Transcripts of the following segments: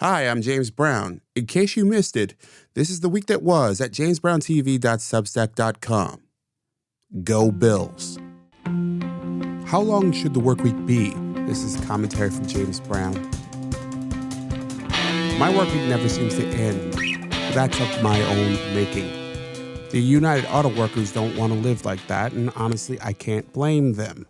Hi, I'm James Brown. In case you missed it, this is the week that was at jamesbrowntv.substack.com. Go Bills. How long should the work week be? This is commentary from James Brown. My work week never seems to end. That's of my own making. The United Auto Workers don't want to live like that, and honestly, I can't blame them.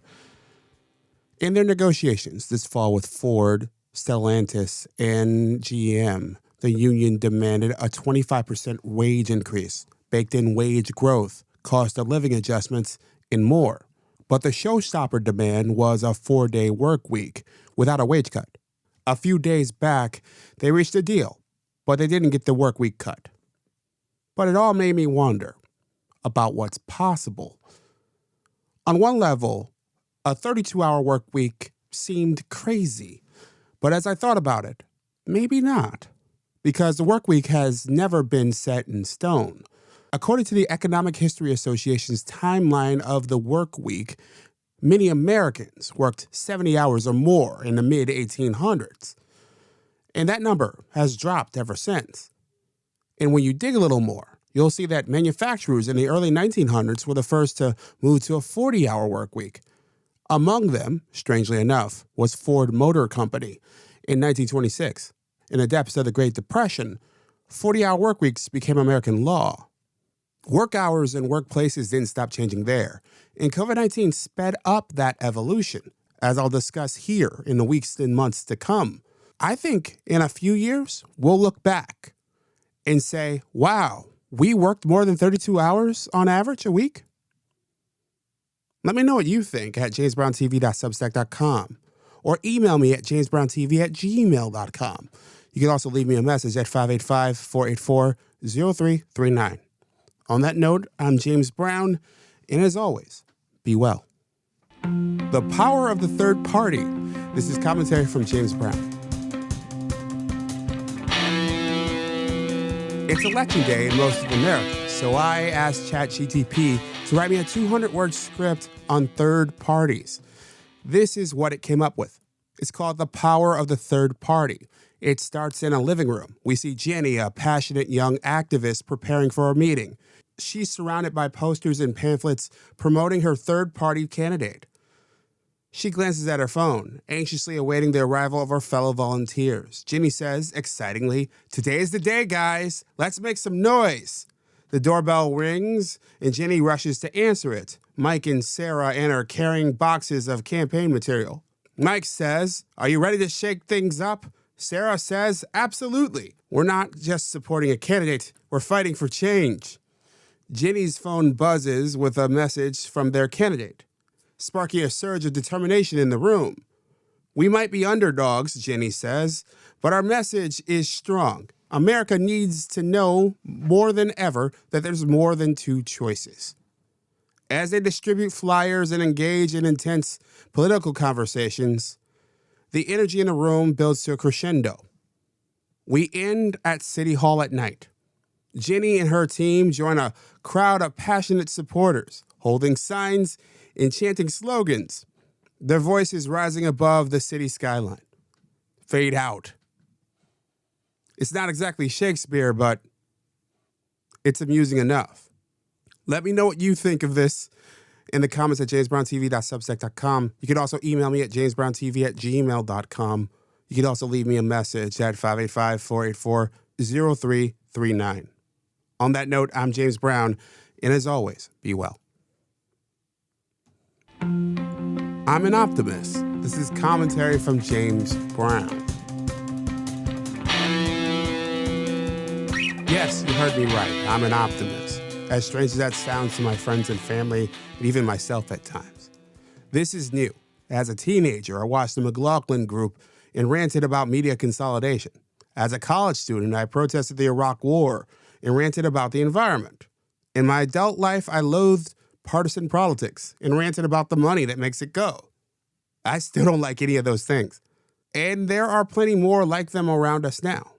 In their negotiations this fall with Ford, Stellantis, and GM, the union demanded a 25% wage increase, baked-in wage growth, cost of living adjustments, and more. But the showstopper demand was a 4-day work week without a wage cut. A few days back, they reached a deal, but they didn't get the work week cut. But it all made me wonder about what's possible. On one level, a 32-hour work week seemed crazy. But as I thought about it, maybe not, because the work week has never been set in stone. According to the Economic History Association's timeline of the work week, many Americans worked 70 hours or more in the mid-1800s. And that number has dropped ever since. And when you dig a little more, you'll see that manufacturers in the early 1900s were the first to move to a 40-hour work week. Among them, strangely enough, was Ford Motor Company in 1926. In the depths of the Great Depression, 40-hour work weeks became American law. Work hours and workplaces didn't stop changing there, and COVID-19 sped up that evolution, as I'll discuss here in the weeks and months to come. I think in a few years, we'll look back and say, wow, we worked more than 32 hours on average a week? Let me know what you think at jamesbrowntv.substack.com or email me at jamesbrowntv@gmail.com. You can also leave me a message at 585-484-0339. On that note, I'm James Brown, and as always, be well. The power of the third party. This is commentary from James Brown. It's election day in most of America, so I asked ChatGPT to write me a 200-word script on third parties. This is what it came up with. It's called The Power of the Third Party. It starts in a living room. We see Jenny, a passionate young activist, preparing for a meeting. She's surrounded by posters and pamphlets promoting her third-party candidate. She glances at her phone, anxiously awaiting the arrival of her fellow volunteers. Jenny says, excitingly, "Today is the day, guys. Let's make some noise." The doorbell rings, and Jenny rushes to answer it. Mike and Sarah enter carrying boxes of campaign material. Mike says, "Are you ready to shake things up?" Sarah says, "Absolutely. We're not just supporting a candidate, we're fighting for change." Jenny's phone buzzes with a message from their candidate, sparking a surge of determination in the room. "We might be underdogs," Jenny says, "but our message is strong. America needs to know more than ever that there's more than two choices." As they distribute flyers and engage in intense political conversations, the energy in the room builds to a crescendo. We end at City Hall at night. Jenny and her team join a crowd of passionate supporters, holding signs and chanting slogans, their voices rising above the city skyline. Fade out. It's not exactly Shakespeare, but it's amusing enough. Let me know what you think of this in the comments at jamesbrowntv.substack.com. You can also email me at jamesbrowntv@gmail.com. You can also leave me a message at 585-484-0339. On that note, I'm James Brown, and as always, be well. I'm an optimist. This is commentary from James Brown. Yes, you heard me right. I'm an optimist. As strange as that sounds to my friends and family, and even myself at times. This is new. As a teenager, I watched the McLaughlin Group and ranted about media consolidation. As a college student, I protested the Iraq War and ranted about the environment. In my adult life, I loathed partisan politics and ranted about the money that makes it go. I still don't like any of those things. And there are plenty more like them around us now.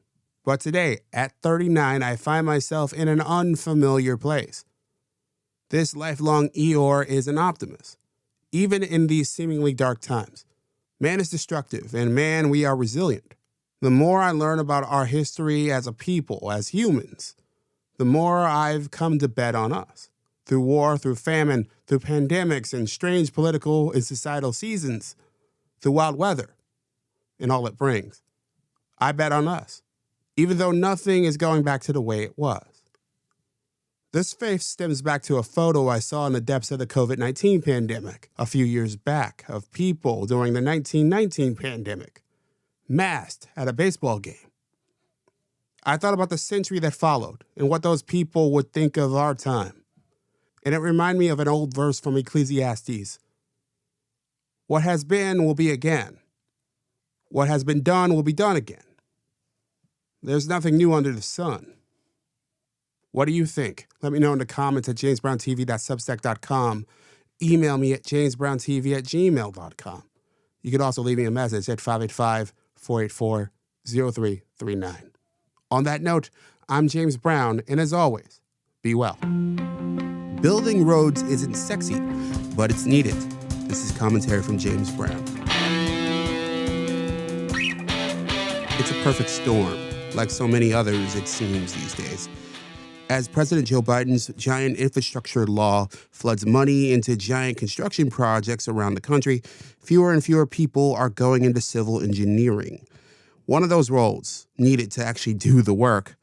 But today, at 39, I find myself in an unfamiliar place. This lifelong Eeyore is an optimist, even in these seemingly dark times. Man is destructive, and man, we are resilient. The more I learn about our history as a people, as humans, the more I've come to bet on us. Through war, through famine, through pandemics and strange political and societal seasons, through wild weather and all it brings. I bet on us, even though nothing is going back to the way it was. This faith stems back to a photo I saw in the depths of the COVID-19 pandemic a few years back of people during the 1919 pandemic, masked at a baseball game. I thought about the century that followed and what those people would think of our time. And it reminded me of an old verse from Ecclesiastes. What has been will be again. What has been done will be done again. There's nothing new under the sun. What do you think? Let me know in the comments at jamesbrowntv.substack.com. Email me at jamesbrowntv@gmail.com. You could also leave me a message at 585-484-0339. On that note, I'm James Brown, and as always, be well. Building roads isn't sexy, but it's needed. This is commentary from James Brown. It's a perfect storm, like so many others, it seems, these days. As President Joe Biden's giant infrastructure law floods money into giant construction projects around the country, fewer and fewer people are going into civil engineering. One of those roles needed to actually do the work.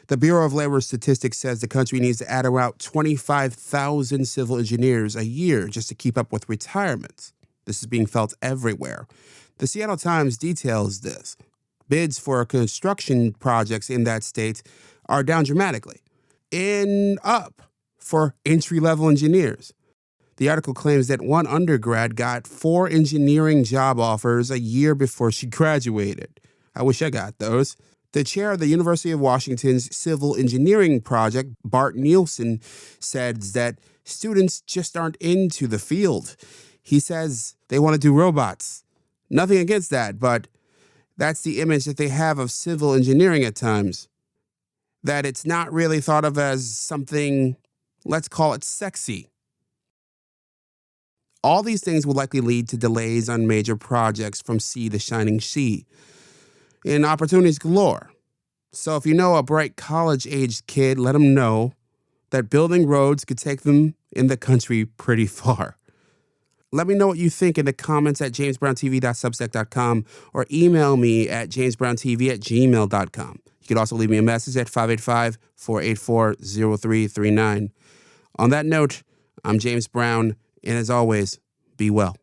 The Bureau of Labor Statistics says the country needs to add around 25,000 civil engineers a year just to keep up with retirements. This is being felt everywhere. The Seattle Times details this. Bids for construction projects in that state are down dramatically and up for entry-level engineers. The article claims that one undergrad got 4 engineering job offers a year before she graduated. I wish I got those. The chair of the University of Washington's Civil Engineering Project, Bart Nielsen, says that students just aren't into the field. He says they want to do robots. Nothing against that, but that's the image that they have of civil engineering at times. That it's not really thought of as something, let's call it sexy. All these things will likely lead to delays on major projects from sea to shining sea, and opportunities galore. So if you know a bright college-aged kid, let them know that building roads could take them in the country pretty far. Let me know what you think in the comments at jamesbrowntv.substack.com or email me at jamesbrowntv@gmail.com. You could also leave me a message at 585-484-0339. On that note, I'm James Brown, and as always, be well.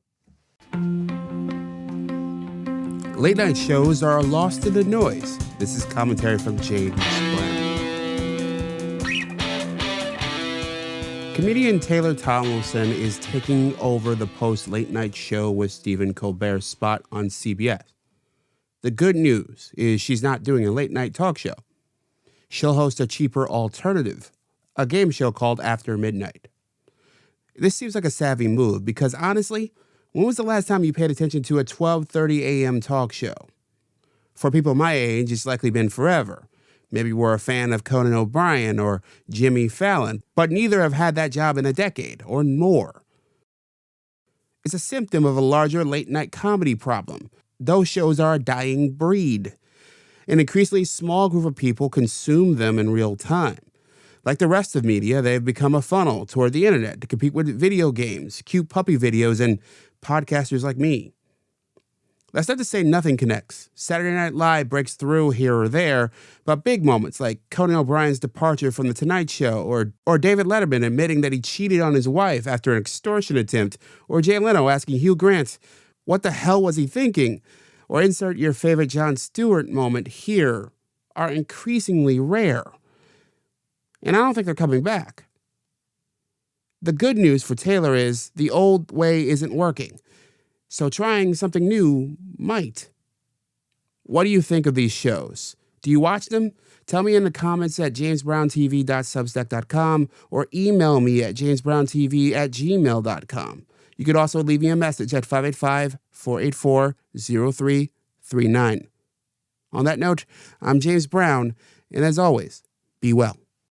Late night shows are lost in the noise. This is commentary from James Brown. Comedian Taylor Tomlinson is taking over the post-late night show with Stephen Colbert's spot on CBS. The good news is she's not doing a late night talk show. She'll host a cheaper alternative, a game show called After Midnight. This seems like a savvy move because honestly, when was the last time you paid attention to a 12:30 a.m. talk show? For people my age, it's likely been forever. Maybe we're a fan of Conan O'Brien or Jimmy Fallon, but neither have had that job in a decade or more. It's a symptom of a larger late-night comedy problem. Those shows are a dying breed. An increasingly small group of people consume them in real time. Like the rest of media, they've become a funnel toward the internet to compete with video games, cute puppy videos, and podcasters like me. That's not to say nothing connects. Saturday Night Live breaks through here or there, but big moments like Conan O'Brien's departure from The Tonight Show, or David Letterman admitting that he cheated on his wife after an extortion attempt, or Jay Leno asking Hugh Grant, what the hell was he thinking? Or insert your favorite Jon Stewart moment here, are increasingly rare. And I don't think they're coming back. The good news for Taylor is the old way isn't working. So trying something new might. What do you think of these shows? Do you watch them? Tell me in the comments at jamesbrowntv.substack.com or email me at jamesbrowntv@gmail.com. You could also leave me a message at 585-484-0339. On that note, I'm James Brown, and as always, be well.